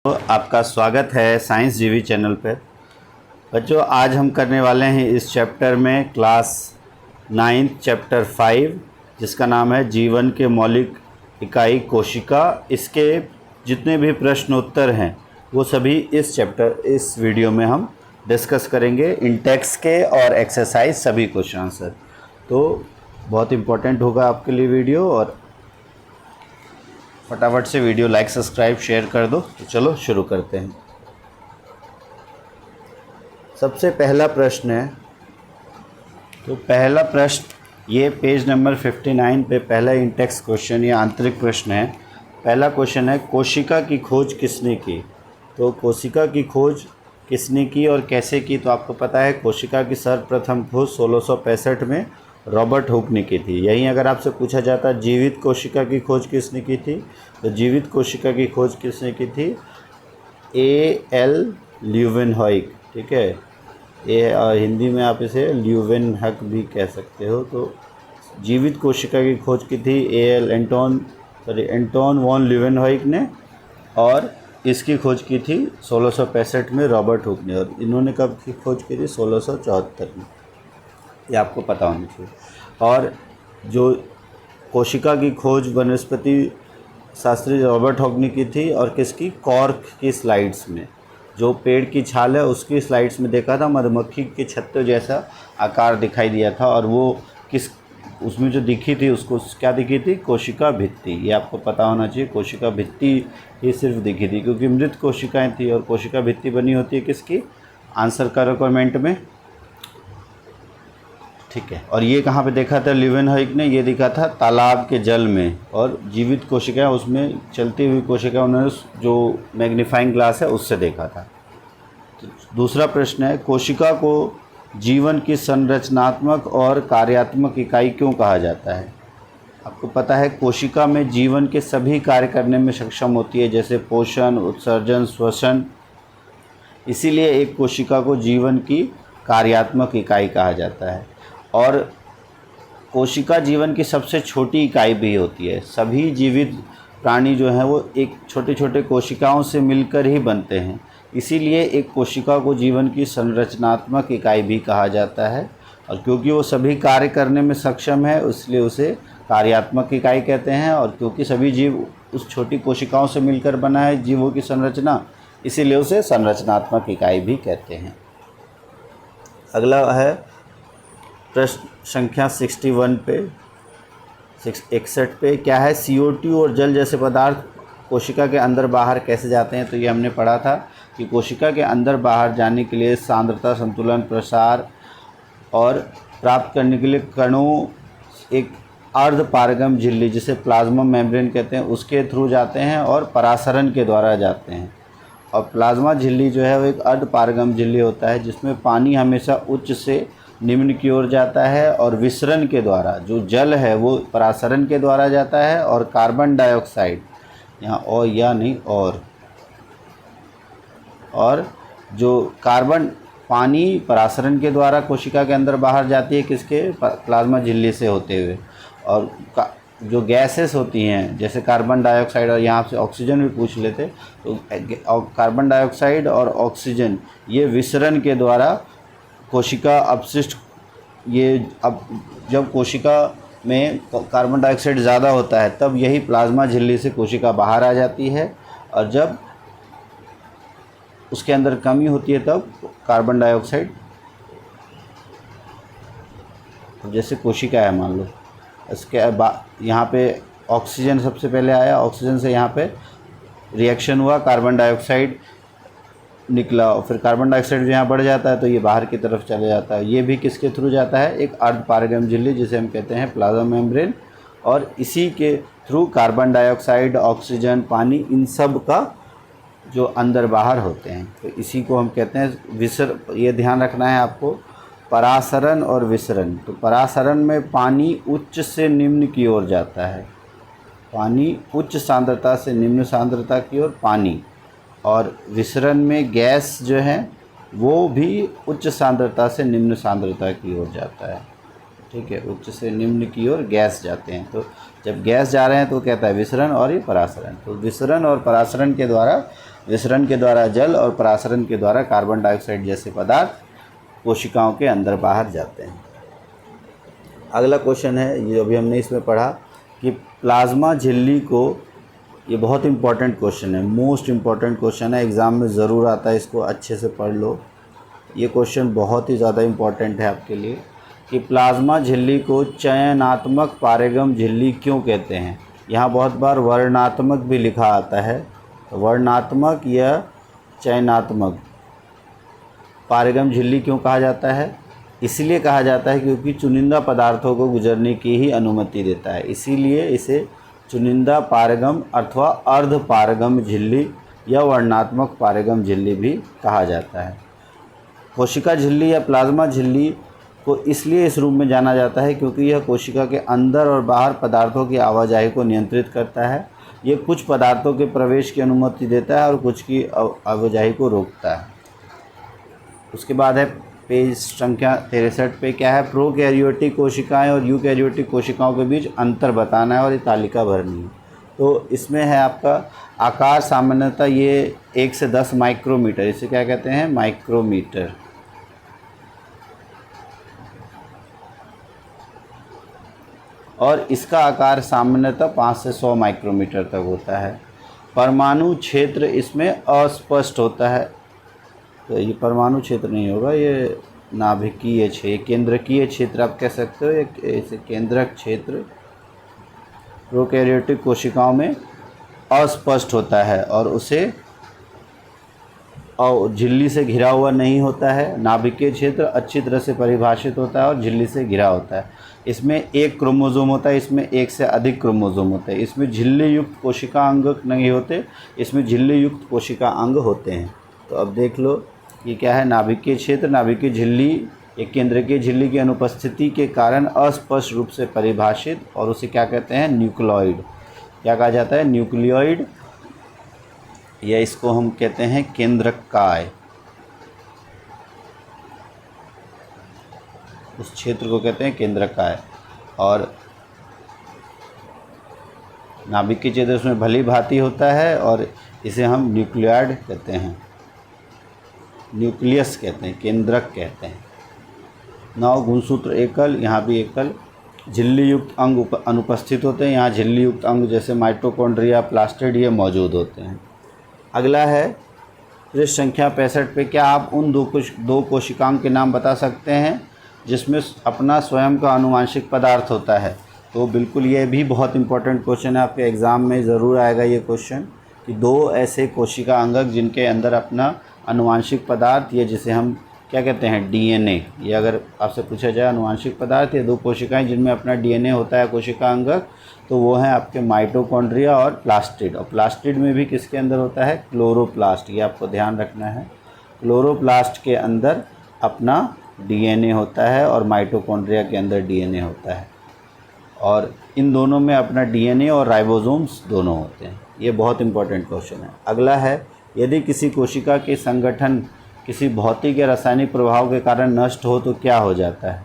तो आपका स्वागत है साइंस जीवी चैनल पर। बच्चों, आज हम करने वाले हैं इस चैप्टर में क्लास 9 चैप्टर 5, जिसका नाम है जीवन के मौलिक इकाई कोशिका। इसके जितने भी प्रश्न उत्तर हैं वो सभी इस वीडियो में हम डिस्कस करेंगे, इन टेक्स्ट के और एक्सरसाइज सभी क्वेश्चन आंसर। तो बहुत इम्पोर्टेंट होगा आपके लिए वीडियो, और फटाफट से वीडियो लाइक सब्सक्राइब शेयर कर दो। तो चलो शुरू करते हैं। सबसे पहला प्रश्न है, तो पहला प्रश्न ये पेज नंबर 59 पे पहला इंटेक्स क्वेश्चन या आंतरिक प्रश्न है। पहला क्वेश्चन है, कोशिका की खोज किसने की? तो कोशिका की खोज किसने की और कैसे की? तो आपको पता है, कोशिका की सर्वप्रथम खोज 1665 में रॉबर्ट हुक ने की थी। यहीं अगर आपसे पूछा जाता जीवित कोशिका की खोज किसने की थी, तो जीवित कोशिका की खोज किसने की थी? A.L. ल्यूवेनहॉइक। ठीक है, हिंदी में आप इसे ल्यूवेनहक भी कह सकते हो। तो जीवित कोशिका की खोज की थी एंटोन वॉन ल्यूवेनहॉइक ने, और इसकी खोज की थी 1665 में रॉबर्ट हुक ने। और इन्होंने कब की खोज की थी? 1674 में। ये आपको पता होना चाहिए। और जो कोशिका की खोज वनस्पति शास्त्री रॉबर्ट हुक ने की थी, और किसकी? कॉर्क की स्लाइड्स में, जो पेड़ की छाल है उसकी स्लाइड्स में देखा था, मधुमक्खी के छत्ते जैसा आकार दिखाई दिया था, और वो उसमें जो दिखी थी उसको क्या दिखी थी? कोशिका भित्ति। ये आपको पता होना चाहिए, कोशिका भित्ति ही सिर्फ दिखी थी, क्योंकि मृत कोशिकाएं थी। और कोशिका भित्ति बनी होती है किसकी? आंसर करो कमेंट में। ठीक है, और ये कहाँ पे देखा था ल्यूवेनहॉइक ने? ये दिखा था तालाब के जल में, और जीवित कोशिकाएं उसमें चलती हुई कोशिकाएं उन्होंने जो मैग्नीफाइंग ग्लास है उससे देखा था। तो दूसरा प्रश्न है, कोशिका को जीवन की संरचनात्मक और कार्यात्मक इकाई क्यों कहा जाता है? आपको पता है, कोशिका में जीवन के सभी कार्य करने में सक्षम होती है, जैसे पोषण, उत्सर्जन, श्वसन। इसीलिए एक कोशिका को जीवन की कार्यात्मक इकाई कहा जाता है। और कोशिका जीवन की सबसे छोटी इकाई भी होती है। सभी जीवित प्राणी जो हैं वो एक छोटे छोटे कोशिकाओं से मिलकर ही बनते हैं। इसीलिए एक कोशिका को जीवन की संरचनात्मक इकाई भी कहा जाता है। और क्योंकि वो सभी कार्य करने में सक्षम है, इसलिए उसे कार्यात्मक इकाई कहते हैं। और क्योंकि सभी जीव उस छोटी कोशिकाओं से मिलकर बना है जीवों की संरचना, इसीलिए उसे संरचनात्मक इकाई भी कहते हैं। अगला है प्रश्न संख्या 61 पे 61 पे, क्या है? CO2 और जल जैसे पदार्थ कोशिका के अंदर बाहर कैसे जाते हैं? तो ये हमने पढ़ा था कि कोशिका के अंदर बाहर जाने के लिए सांद्रता संतुलन, प्रसार और प्राप्त करने के लिए कणों एक अर्ध पारगम झिल्ली, जिसे प्लाज्मा मेम्ब्रेन कहते हैं, उसके थ्रू जाते हैं और परासरण के द्वारा जाते हैं। और प्लाज्मा झिल्ली जो है वो एक अर्ध पारगम झिल्ली होता है, जिसमें पानी हमेशा उच्च से निम्न की ओर जाता है, और विसरण के द्वारा जो जल है वो परासरण के द्वारा जाता है, और कार्बन डाइऑक्साइड, यहाँ और या नहीं और जो कार्बन पानी परासरण के द्वारा कोशिका के अंदर बाहर जाती है, किसके? प्लाज्मा झिल्ली से होते हुए। और जो गैसेस होती हैं, जैसे कार्बन डाइऑक्साइड, और यहाँ से ऑक्सीजन भी पूछ लेते, तो कार्बन डाइऑक्साइड और ऑक्सीजन ये विसरण के द्वारा कोशिका अपशिष्ट, ये अब जब कोशिका में कार्बन डाइऑक्साइड ज़्यादा होता है तब यही प्लाज्मा झिल्ली से कोशिका बाहर आ जाती है, और जब उसके अंदर कमी होती है तब कार्बन डाइऑक्साइड, जैसे कोशिका है मान लो, इसके यहाँ पे ऑक्सीजन सबसे पहले आया, ऑक्सीजन से यहाँ पे रिएक्शन हुआ, कार्बन डाइऑक्साइड निकला, और फिर कार्बन डाइऑक्साइड जो यहाँ बढ़ जाता है तो ये बाहर की तरफ चले जाता है। ये भी किसके थ्रू जाता है? एक अर्ध पारगम झिल्ली, जिसे हम कहते हैं प्लाज्मा मेम्ब्रेन। और इसी के थ्रू कार्बन डाइऑक्साइड, ऑक्सीजन, पानी, इन सब का जो अंदर बाहर होते हैं, तो इसी को हम कहते हैं ये ध्यान रखना है आपको, परासरण और विसरण। तो परासरण में पानी उच्च से निम्न की ओर जाता है, पानी उच्च सांद्रता से निम्न सांद्रता की ओर पानी, और विसरण में गैस जो है वो भी उच्च सांद्रता से निम्न सांद्रता की ओर जाता है। ठीक है, उच्च से निम्न की ओर गैस जाते हैं। तो जब गैस जा रहे हैं तो कहता है विसरण, और ये परासरण। तो विसरण और परासरण के द्वारा विसरण के द्वारा जल और परासरण के द्वारा कार्बन डाइऑक्साइड जैसे पदार्थ कोशिकाओं के अंदर बाहर जाते हैं। अगला क्वेश्चन है, ये अभी हमने इसमें पढ़ा कि प्लाज्मा झिल्ली को, ये बहुत इंपॉर्टेंट क्वेश्चन है, मोस्ट इम्पॉर्टेंट क्वेश्चन है, एग्ज़ाम में ज़रूर आता है, इसको अच्छे से पढ़ लो। ये क्वेश्चन बहुत ही ज़्यादा इम्पॉर्टेंट है आपके लिए कि प्लाज्मा झिल्ली को चयनात्मक पारेगम झिल्ली क्यों कहते हैं। यहाँ बहुत बार वर्णात्मक भी लिखा आता है, तो वर्णात्मक या चयनात्मक पारेगम झिल्ली क्यों कहा जाता है? इसलिए कहा जाता है क्योंकि चुनिंदा पदार्थों को गुजरने की ही अनुमति देता है, इसीलिए इसे चुनिंदा पारगम अथवा अर्ध पारगम झिल्ली या वर्णात्मक पारगम झिल्ली भी कहा जाता है। कोशिका झिल्ली या प्लाज्मा झिल्ली को इसलिए इस रूप में जाना जाता है क्योंकि यह कोशिका के अंदर और बाहर पदार्थों की आवाजाही को नियंत्रित करता है। ये कुछ पदार्थों के प्रवेश की अनुमति देता है और कुछ की आवाजाही को रोकता है। उसके बाद है पेज संख्या 63 पे, क्या है? प्रोकैरियोटिक कोशिकाएं और यूकैरियोटिक कोशिकाओं के बीच अंतर बताना है और ये तालिका भरनी है। तो इसमें है आपका आकार सामान्यतः ये 1 से 10 माइक्रोमीटर, इसे क्या कहते हैं? माइक्रोमीटर। और इसका आकार सामान्यतः 5 से 100 माइक्रोमीटर तक होता है। परमाणु क्षेत्र इसमें अस्पष्ट होता है, तो ये परमाणु क्षेत्र नहीं होगा, ये नाभिकीय क्षेत्र, केंद्रकीय क्षेत्र आप कह सकते हो, इसे केंद्रक क्षेत्र प्रोकैरियोटिक कोशिकाओं में अस्पष्ट होता है और उसे और झिल्ली से घिरा हुआ नहीं होता है। नाभिकीय क्षेत्र अच्छी तरह से परिभाषित होता है और झिल्ली से घिरा होता है। इसमें एक क्रोमोसोम होता है, इसमें एक से अधिक क्रोमोसोम होते हैं। इसमें झिल्ली युक्त कोशिका अंग नहीं होते, इसमें झिल्ली युक्त कोशिका अंग होते हैं। तो अब देख लो ये क्या है? नाभिकीय क्षेत्र, नाभिकीय झिल्ली एक केंद्रकीय झिल्ली की अनुपस्थिति के कारण अस्पष्ट रूप से परिभाषित, और उसे क्या कहते हैं? न्यूक्लियोइड। क्या कहा जाता है? न्यूक्लियोइड, या इसको हम कहते हैं केंद्रकाय। उस क्षेत्र को कहते हैं केंद्रकाय। और नाभिकीय क्षेत्र उसमें भली भांति होता है और इसे हम न्यूक्लियोइड कहते हैं, न्यूक्लियस कहते हैं, केंद्रक कहते हैं। 9 गुणसूत्र एकल, यहाँ भी एकल। झिल्ली युक्त अंग अनुपस्थित होते हैं, यहाँ झिल्ली युक्त अंग जैसे माइटोकॉन्ड्रिया, प्लास्टिड ये मौजूद होते हैं। अगला है पृष्ठ संख्या 65 पे, क्या आप उन दो कोशिकाओं के नाम बता सकते हैं जिसमें अपना स्वयं का आनुवांशिक पदार्थ होता है? तो बिल्कुल ये भी बहुत इंपॉर्टेंट क्वेश्चन है, आपके एग्ज़ाम में ज़रूर आएगा ये क्वेश्चन कि 2 ऐसे कोशिका अंगक जिनके अंदर अपना आनुवांशिक पदार्थ, ये जिसे हम क्या कहते हैं? डीएनए। ये अगर आपसे पूछा जाए आनुवांशिक पदार्थ, ये 2 कोशिकाएं जिनमें अपना डीएनए होता है कोशिका अंगक, तो वो हैं आपके माइटोकॉन्ड्रिया और प्लास्टिड। और प्लास्टिड में भी किसके अंदर होता है? क्लोरोप्लास्ट। ये आपको ध्यान रखना है, क्लोरोप्लास्ट के अंदर अपना डीएनए होता है और माइटोकॉन्ड्रिया के अंदर डीएनए होता है, और इन दोनों में अपना डीएनए और राइबोसोम्स दोनों होते हैं। ये बहुत इंपॉर्टेंट क्वेश्चन है। अगला है, यदि किसी कोशिका के संगठन किसी भौतिक या रासायनिक प्रभाव के कारण नष्ट हो तो क्या हो जाता है?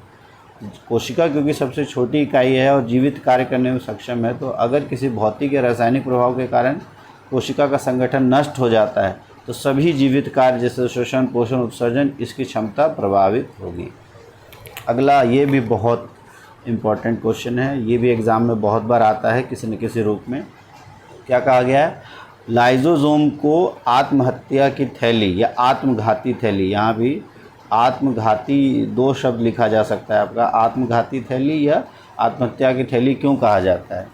कोशिका क्योंकि सबसे छोटी इकाई है और जीवित कार्य करने में सक्षम है, तो अगर किसी भौतिक या रासायनिक प्रभाव के कारण कोशिका का संगठन नष्ट हो जाता है तो सभी जीवित कार्य जैसे श्वसन, पोषण, उत्सर्जन, इसकी क्षमता प्रभावित होगी। अगला, ये भी बहुत इम्पॉर्टेंट क्वेश्चन है, ये भी एग्ज़ाम में बहुत बार आता है किसी न किसी रूप में। क्या कहा गया है? लाइजोसोम को आत्महत्या की थैली या आत्मघाती थैली, यहाँ भी आत्मघाती 2 शब्द लिखा जा सकता है आपका, आत्मघाती थैली या आत्महत्या की थैली क्यों कहा जाता है?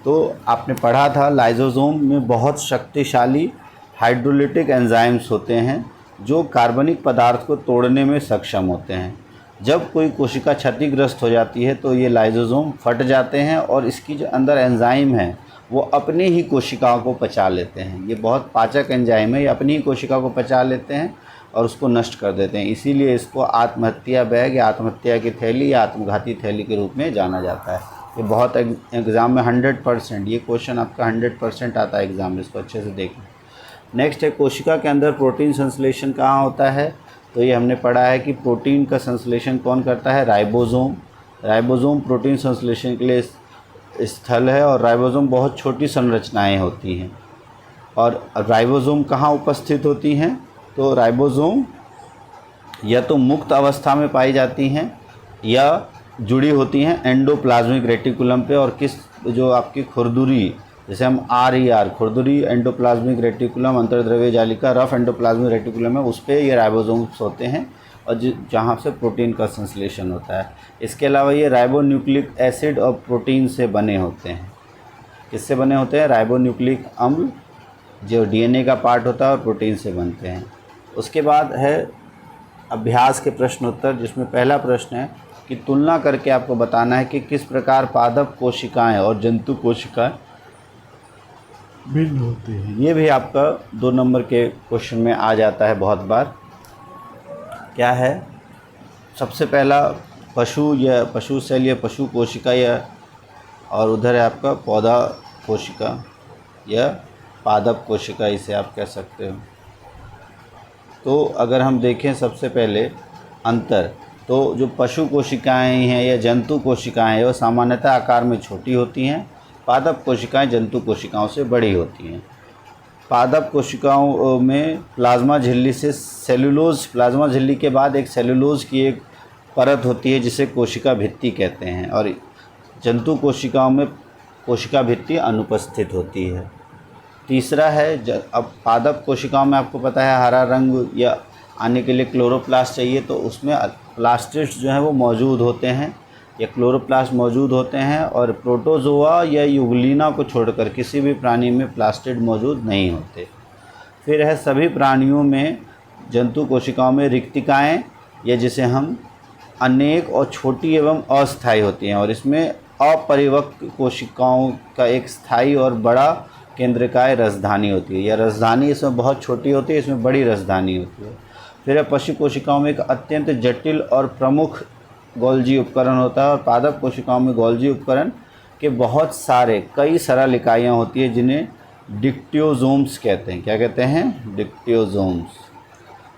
तो आपने पढ़ा था लाइजोसोम में बहुत शक्तिशाली हाइड्रोलिटिक एंजाइम्स होते हैं जो कार्बनिक पदार्थ को तोड़ने में सक्षम होते हैं। जब कोई कोशिका क्षतिग्रस्त हो जाती है तो ये लाइजोसोम फट जाते हैं और इसकी जो अंदर एंजाइम है वो अपनी ही कोशिकाओं को पचा लेते हैं। ये बहुत पाचक एंजाइम है, ये अपनी ही कोशिका को पचा लेते हैं और उसको नष्ट कर देते हैं। इसीलिए इसको आत्महत्या बैग या आत्महत्या की थैली या आत्मघाती थैली के रूप में जाना जाता है। ये बहुत एग्ज़ाम में 100%, ये क्वेश्चन आपका 100% आता है एग्ज़ाम में, इसको अच्छे से देखना। नेक्स्ट है, कोशिका के अंदर प्रोटीन संश्लेषण कहाँ होता है? तो ये हमने पढ़ा है कि प्रोटीन का संश्लेषण कौन करता है? राइबोसोम। राइबोसोम प्रोटीन संश्लेषण के लिए स्थल है और राइबोसोम बहुत छोटी संरचनाएं होती हैं। और राइबोसोम कहाँ उपस्थित होती हैं? तो राइबोसोम या तो मुक्त अवस्था में पाई जाती हैं या जुड़ी होती हैं एंडोप्लाज्मिक रेटिकुलम पे, और किस जो आपकी खुरदुरी, जैसे हम RER खुरदुरी एंडोप्लाज्मिक रेटिकुलम अंतर्द्रव्य जालिका रफ एंडोप्लाज्मिक रेटिकुलम है, उस पर ये राइबोसोम्स होते हैं और जहाँ से प्रोटीन का संश्लेषण होता है। इसके अलावा ये राइबोन्यूक्लिक एसिड और प्रोटीन से बने होते हैं। किससे बने होते हैं? राइबोन्यूक्लिक अम्ल जो DNA का पार्ट होता है और प्रोटीन से बनते हैं। उसके बाद है अभ्यास के प्रश्न उत्तर, जिसमें पहला प्रश्न है कि तुलना करके आपको बताना है कि किस प्रकार पादप कोशिकाएं और जंतु कोशिकाएं भिन्न होती हैं। ये भी आपका 2 नंबर के क्वेश्चन में आ जाता है बहुत बार। क्या है? सबसे पहला पशु सेल या पशु कोशिका, या और उधर है आपका पौधा कोशिका या पादप कोशिका, इसे आप कह सकते हो। तो अगर हम देखें सबसे पहले अंतर, तो जो पशु कोशिकाएं हैं या जंतु कोशिकाएं हैं वो सामान्यतः आकार में छोटी होती हैं। पादप कोशिकाएं जंतु कोशिकाओं से बड़ी होती हैं। पादप कोशिकाओं में प्लाज्मा झिल्ली से सेलुलोज, प्लाज्मा झिल्ली के बाद एक सेलुलोज की एक परत होती है जिसे कोशिका भित्ति कहते हैं, और जंतु कोशिकाओं में कोशिका भित्ति अनुपस्थित होती है। तीसरा है, अब पादप कोशिकाओं में आपको पता है हरा रंग या आने के लिए क्लोरोप्लास्ट चाहिए, तो उसमें प्लास्टिड्स जो हैं वो मौजूद होते हैं या क्लोरोप्लास्ट मौजूद होते हैं, और प्रोटोजोआ या यूग्लिना को छोड़कर किसी भी प्राणी में प्लास्टिड मौजूद नहीं होते। फिर है सभी प्राणियों में जंतु कोशिकाओं में रिक्तिकाएँ, या जिसे हम अनेक और छोटी एवं अस्थायी होती हैं, और इसमें अपरिपक्व कोशिकाओं का एक स्थायी और बड़ा केंद्रकाय रसधानी होती है, या रसधानी इसमें बहुत छोटी होती है, इसमें बड़ी रसधानी होती है। फिर है पशु कोशिकाओं में एक अत्यंत जटिल और प्रमुख गोल्जी उपकरण होता है, और पादप कोशिकाओं में गोल्जी उपकरण के बहुत सारे कई सरल इकाइयाँ होती है जिन्हें डिक्टियोजोम्स कहते हैं। क्या कहते हैं? डिक्टियोजोम्स।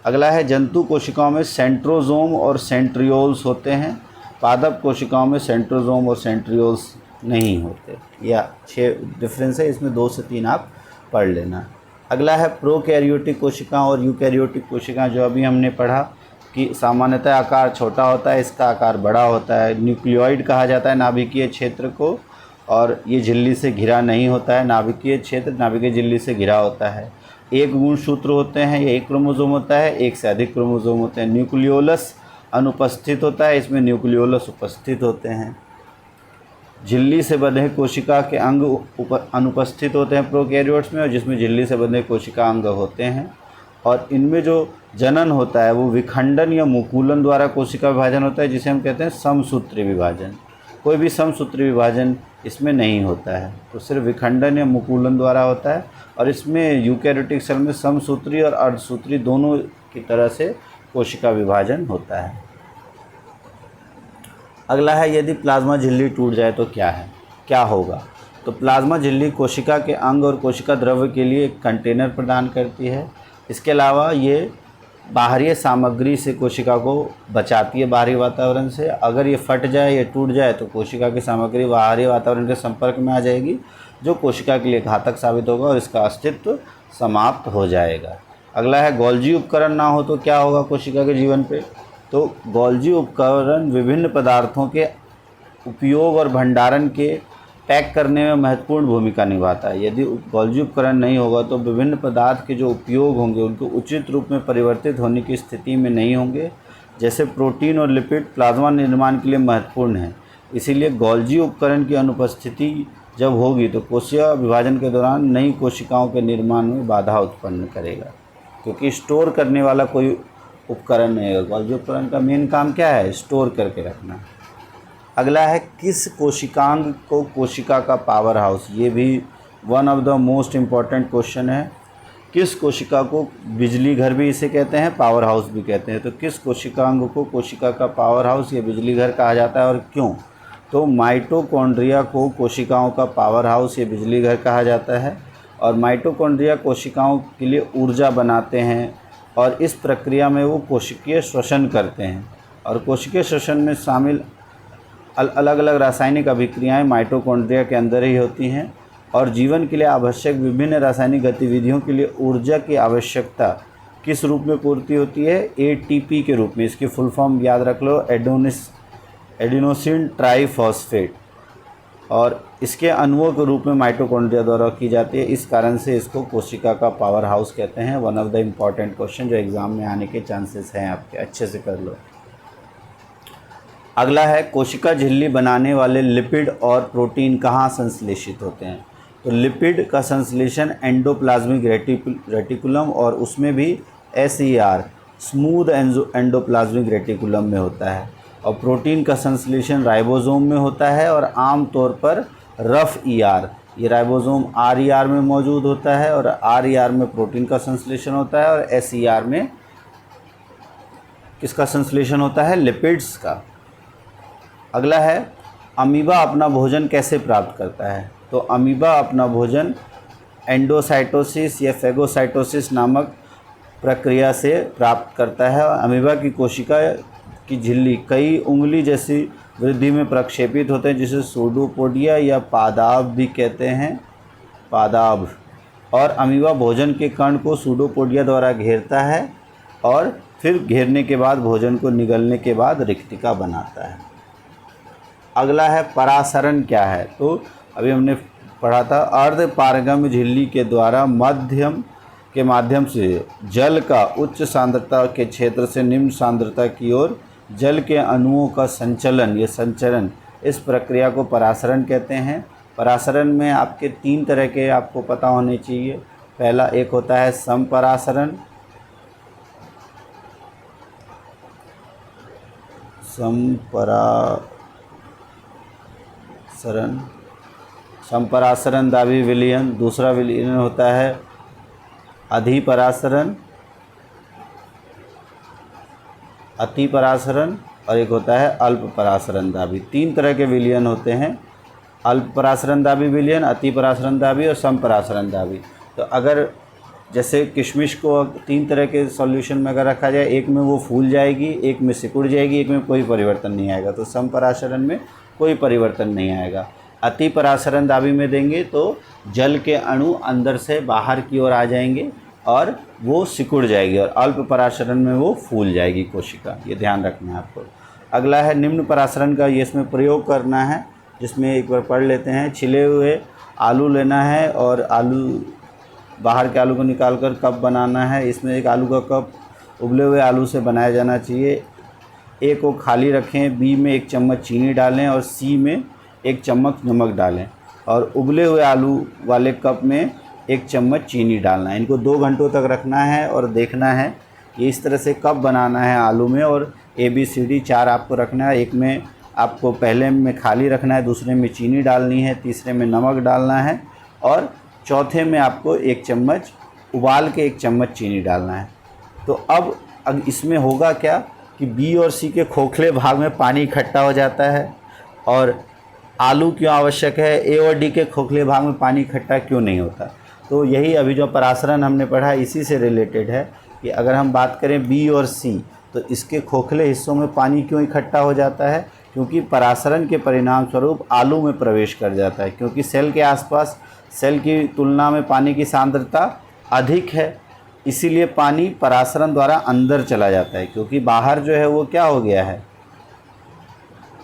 अगला है जंतु कोशिकाओं में सेंट्रोजोम और सेंट्रियोल्स होते हैं। पादप कोशिकाओं में सेंट्रोजोम और सेंट्रियोल्स नहीं होते। या 6 डिफरेंस है, इसमें 2 से 3 आप पढ़ लेना। अगला है प्रोकैरियोटिक कोशिकाएं और यूकैरियोटिक कोशिकाएं, जो अभी हमने पढ़ा कि सामान्यतः आकार छोटा होता है, इसका आकार बड़ा होता है। न्यूक्लियोइड कहा जाता है नाभिकीय क्षेत्र को, और ये झिल्ली से घिरा नहीं होता है। नाभिकीय क्षेत्र नाभिकीय झिल्ली से घिरा होता है। एक गुणसूत्र होते हैं, या एक क्रोमोसोम होता है, एक से अधिक क्रोमोसोम होते हैं। न्यूक्लियोलस अनुपस्थित होता है, इसमें न्यूक्लियोलस उपस्थित होते हैं। झिल्ली से बंधे कोशिका के अंग अनुपस्थित होते हैं प्रोकैरियोट्स में, और जिसमें झिल्ली से बंधे कोशिका अंग होते हैं। और इनमें जो जनन होता है वो विखंडन या मुकुलन द्वारा कोशिका विभाजन होता है, जिसे हम कहते हैं समसूत्री विभाजन। कोई भी समसूत्री विभाजन इसमें नहीं होता है, तो सिर्फ विखंडन या मुकुलन द्वारा होता है। और इसमें यूकैरियोटिक सेल में समसूत्री और अर्धसूत्री दोनों की तरह से कोशिका विभाजन होता है। अगला है यदि प्लाज्मा झिल्ली टूट जाए तो क्या होगा? तो प्लाज्मा झिल्ली कोशिका के अंग और कोशिका द्रव्य के लिए एक कंटेनर प्रदान करती है। इसके अलावा ये बाहरी सामग्री से कोशिका को बचाती है, बाहरी वातावरण से। अगर ये फट जाए या टूट जाए तो कोशिका की सामग्री बाहरी वातावरण के संपर्क में आ जाएगी, जो कोशिका के लिए घातक साबित होगा और इसका अस्तित्व समाप्त हो जाएगा। अगला है गोल्जी उपकरण ना हो तो क्या होगा कोशिका के जीवन पे? तो गोल्जी उपकरण विभिन्न पदार्थों के उपयोग और भंडारण के पैक करने में महत्वपूर्ण भूमिका निभाता है। यदि गोल्जी उपकरण नहीं होगा तो विभिन्न पदार्थ के जो उपयोग होंगे उनको उचित रूप में परिवर्तित होने की स्थिति में नहीं होंगे। जैसे प्रोटीन और लिपिड प्लाज्मा निर्माण के लिए महत्वपूर्ण है, इसीलिए गोल्जी उपकरण की अनुपस्थिति जब होगी तो कोशिका विभाजन के दौरान नई कोशिकाओं के निर्माण में बाधा उत्पन्न करेगा, क्योंकि स्टोर करने वाला कोई उपकरण नहीं है। गोल्जी उपकरण का मेन काम क्या है? स्टोर करके रखना। अगला है किस कोशिकांग को कोशिका का पावर हाउस? ये भी one of the most important question है। किस कोशिका को बिजली घर भी इसे कहते हैं, पावर हाउस भी कहते हैं। तो किस कोशिकांग को कोशिका का पावर हाउस या बिजली घर कहा जाता है और क्यों? तो माइटोकॉन्ड्रिया को कोशिकाओं का पावर हाउस या बिजली घर कहा जाता है। और माइटोकॉन्ड्रिया कोशिकाओं के लिए ऊर्जा बनाते हैं, और इस प्रक्रिया में वो कोशिकीय श्वसन करते हैं। और कोशिकीय श्वसन में शामिल अलग अलग रासायनिक अभिक्रियाएं माइटोकॉन्ड्रिया के अंदर ही होती हैं। और जीवन के लिए आवश्यक विभिन्न रासायनिक गतिविधियों के लिए ऊर्जा की आवश्यकता किस रूप में पूर्ति होती है? एटीपी के रूप में। इसकी फुल फॉर्म याद रख लो, एडिनोसिन ट्राइफॉस्फेट। और इसके अणुओं के रूप में माइटोकॉन्ड्रिया द्वारा की जाती है। इस कारण से इसको कोशिका का पावर हाउस कहते हैं। One of the important question जो एग्ज़ाम में आने के चांसेस हैं आपके, अच्छे से कर लो। अगला है, कोशिका झिल्ली बनाने वाले लिपिड और प्रोटीन कहाँ संश्लेषित होते हैं? तो लिपिड का संश्लेषण एंडोप्लाज्मिक रेटिकुलम और उसमें भी SER स्मूथ एंडोप्लाज्मिक रेटिकुलम में होता है। और प्रोटीन का संश्लेषण राइबोसोम में होता है और आम तौर पर रफ ER, ये राइबोसोम RER में मौजूद होता है और RER में प्रोटीन का संश्लेषण होता है और SER में किसका संश्लेषण होता है? लिपिड्स का। अगला है, अमीबा अपना भोजन कैसे प्राप्त करता है? तो अमीबा अपना भोजन एंडोसाइटोसिस या फेगोसाइटोसिस नामक प्रक्रिया से प्राप्त करता है। अमीबा की कोशिका की झिल्ली कई उंगली जैसी वृद्धि में प्रक्षेपित होते हैं, जिसे सूडोपोडिया या पादाब भी कहते हैं, पादाब। और अमीबा भोजन के कण को सूडोपोडिया द्वारा घेरता है और फिर घेरने के बाद भोजन को निगलने के बाद रिक्तिका बनाता है। अगला है, परासरण क्या है? तो अभी हमने पढ़ा था, अर्ध पारगम्य झिल्ली के द्वारा माध्यम से जल का उच्च सांद्रता के क्षेत्र से निम्न सांद्रता की ओर जल के अणुओं का संचलन, ये संचरण, इस प्रक्रिया को परासरण कहते हैं। परासरण में आपके 3 तरह के आपको पता होने चाहिए। पहला एक होता है संपरासरण, संपरासरण दाबी विलयन। दूसरा विलयन होता है अधिपरासरण, अतिपरासरण, और एक होता है अल्प परासरण दाबी। 3 तरह के विलयन होते हैं, अल्प परासरण दाबी विलयन, अतिपरासरण दाबी और संपरासरण दाबी। तो अगर जैसे किशमिश को 3 तरह के सॉल्यूशन में अगर रखा जाए, एक में वो फूल जाएगी, एक में सिकुड़ जाएगी, एक में कोई परिवर्तन नहीं आएगा। तो संपरासरण में कोई परिवर्तन नहीं आएगा। अतिपरासरण दाबी में देंगे तो जल के अणु अंदर से बाहर की ओर आ जाएंगे और वो सिकुड़ जाएगी, और अल्प परासरण में वो फूल जाएगी कोशिका। ये ध्यान रखना है आपको। अगला है निम्न परासरण का, ये इसमें प्रयोग करना है, जिसमें एक बार पढ़ लेते हैं। छिले हुए आलू लेना है और आलू, बाहर के आलू को निकाल कर कप बनाना है। इसमें एक आलू का कप उबले हुए आलू से बनाया जाना चाहिए। ए को खाली रखें, बी में 1 चम्मच चीनी डालें और सी में 1 चम्मच नमक डालें और उबले हुए आलू वाले कप में 1 चम्मच चीनी डालना है। इनको 2 घंटों तक रखना है और देखना है कि इस तरह से कप बनाना है आलू में। और ABCD 4 आपको रखना है। एक में आपको पहले में खाली रखना है, दूसरे में चीनी डालनी है, तीसरे में नमक डालना है और चौथे में आपको 1 चम्मच उबाल के 1 चम्मच चीनी डालना है। तो अब इसमें होगा क्या कि B और C के खोखले भाग में पानी इकट्ठा हो जाता है। और आलू क्यों आवश्यक है? A और D के खोखले भाग में पानी इकट्ठा क्यों नहीं होता? तो यही अभी जो परासरण हमने पढ़ा इसी से रिलेटेड है कि अगर हम बात करें B और C, तो इसके खोखले हिस्सों में पानी क्यों इकट्ठा हो जाता है? क्योंकि परासरण के परिणाम स्वरूप आलू में प्रवेश कर जाता है। क्योंकि सेल के आसपास सेल की तुलना में पानी की सांद्रता अधिक है, इसीलिए पानी परासरण द्वारा अंदर चला जाता है। क्योंकि बाहर जो है वो क्या हो गया है,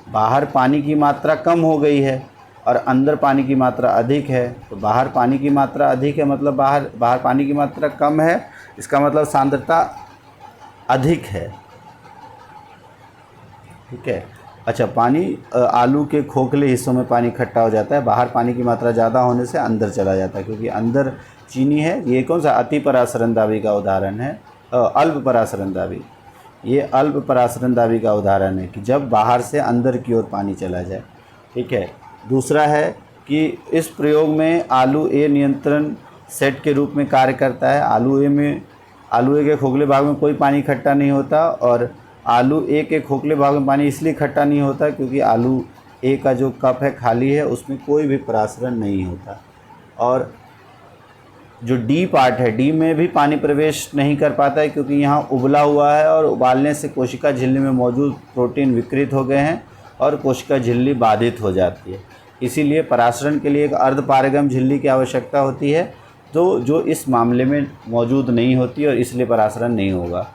बाहर पानी की मात्रा कम हो गई है और अंदर पानी की मात्रा अधिक है। तो बाहर पानी की मात्रा अधिक है मतलब बाहर पानी की मात्रा कम है, इसका मतलब सांद्रता अधिक है। ठीक है। अच्छा, पानी आलू के खोखले हिस्सों में पानी इकट्ठा हो जाता है, बाहर पानी की मात्रा ज़्यादा होने से अंदर चला जाता है, क्योंकि अंदर चीनी है। ये कौन सा अति परासरण दाबी का उदाहरण है? अल्प परासरण दाबी। ये अल्प परासरण दाबी का उदाहरण है कि जब बाहर से अंदर की ओर पानी चला जाए। ठीक है। दूसरा है कि इस प्रयोग में आलू ए नियंत्रण सेट के रूप में कार्य करता है। आलू ए के खोखले भाग में कोई पानी इकट्ठा नहीं होता, और आलू ए के खोखले भाग में पानी इसलिए इकट्ठा नहीं होता क्योंकि आलू ए का जो कप है खाली है, उसमें कोई भी परासरण नहीं होता। और जो डी पार्ट है, डी में भी पानी प्रवेश नहीं कर पाता है क्योंकि यहाँ उबला हुआ है और उबालने से कोशिका झिल्ली में मौजूद प्रोटीन विकृत हो गए हैं और कोशिका झिल्ली बाधित हो जाती है। इसीलिए परासरण के लिए एक अर्धपारगम झिल्ली की आवश्यकता होती है, तो जो इस मामले में मौजूद नहीं होती और इसलिए परासरण नहीं होगा।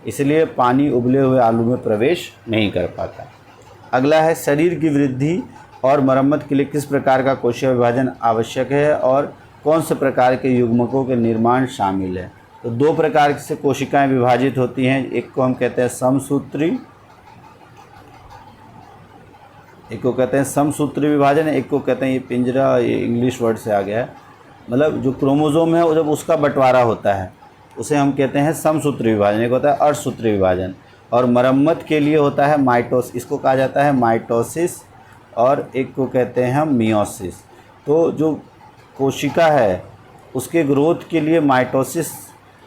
इसलिए पानी उबले हुए आलू में प्रवेश नहीं कर पाता। अगला है, शरीर की वृद्धि और मरम्मत के लिए किस प्रकार का कोशिका विभाजन आवश्यक है और कौन से प्रकार के युग्मकों के निर्माण शामिल है। तो दो प्रकार से कोशिकाएं विभाजित होती हैं, एक को हम कहते हैं समसूत्री, एक को कहते हैं समसूत्री विभाजन, एक को कहते हैं, ये पिंजरा, ये इंग्लिश वर्ड से आ गया है, मतलब जो क्रोमोसोम है वो जब उसका बंटवारा होता है उसे हम कहते हैं समसूत्री विभाजन, एक होता है अर्धसूत्री विभाजन। और मरम्मत के लिए होता है माइटोसिस, इसको कहा जाता है माइटोसिस, और एक को कहते हैं हम मियोसिस। तो जो कोशिका है उसके ग्रोथ के लिए माइटोसिस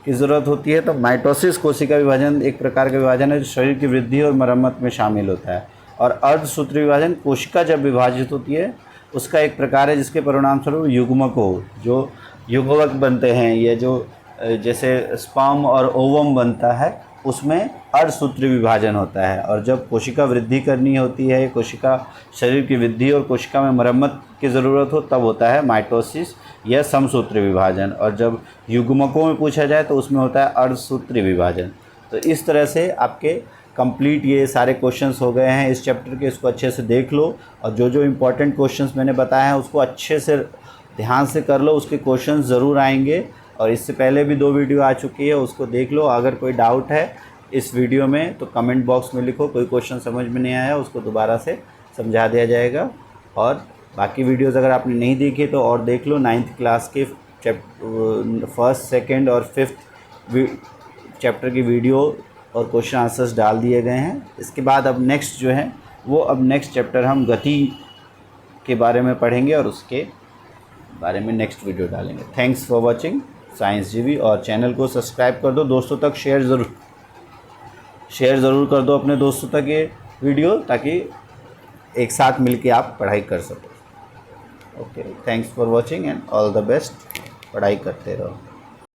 की ज़रूरत होती है, तो माइटोसिस कोशिका विभाजन एक प्रकार का विभाजन है जो शरीर की वृद्धि और मरम्मत में शामिल होता है। और अर्धसूत्री विभाजन कोशिका जब विभाजित होती है उसका एक प्रकार है जिसके परिणामस्वरूप युग्मक हो, जो युग्मक बनते हैं, ये जो जैसे स्पर्म और ओवम बनता है उसमें अर्धसूत्री विभाजन होता है। और जब कोशिका वृद्धि करनी होती है, कोशिका शरीर की वृद्धि और कोशिका में मरम्मत की ज़रूरत हो, तब होता है माइटोसिस या समसूत्री विभाजन। और जब युग्मकों में पूछा जाए तो उसमें होता है अर्धसूत्री विभाजन। तो इस तरह से आपके कंप्लीट ये सारे क्वेश्चंस हो गए हैं इस चैप्टर के। इसको अच्छे से देख लो और जो जो इम्पोर्टेंट क्वेश्चंस मैंने बताए हैं उसको अच्छे से ध्यान से कर लो, उसके क्वेश्चंस ज़रूर आएंगे। और इससे पहले भी 2 वीडियो आ चुकी है, उसको देख लो। अगर कोई डाउट है इस वीडियो में तो कमेंट बॉक्स में लिखो, कोई क्वेश्चन समझ में नहीं आया उसको दोबारा से समझा दिया जाएगा। और बाकी वीडियोज़ अगर आपने नहीं देखी तो और देख लो, 9th क्लास के फर्स्ट, सेकेंड और 5th चैप्टर की वीडियो और क्वेश्चन आंसर्स डाल दिए गए हैं। इसके बाद अब नेक्स्ट जो है वो, अब नेक्स्ट चैप्टर हम गति के बारे में पढ़ेंगे और उसके बारे में नेक्स्ट वीडियो डालेंगे। थैंक्स फॉर वॉचिंग साइंस जीवी, और चैनल को सब्सक्राइब कर दो, दोस्तों तक शेयर ज़रूर कर दो अपने दोस्तों तक ये वीडियो, ताकि एक साथ मिलके आप पढ़ाई कर सको। Okay, thanks for watching and all the best. पढ़ाई करते रहो।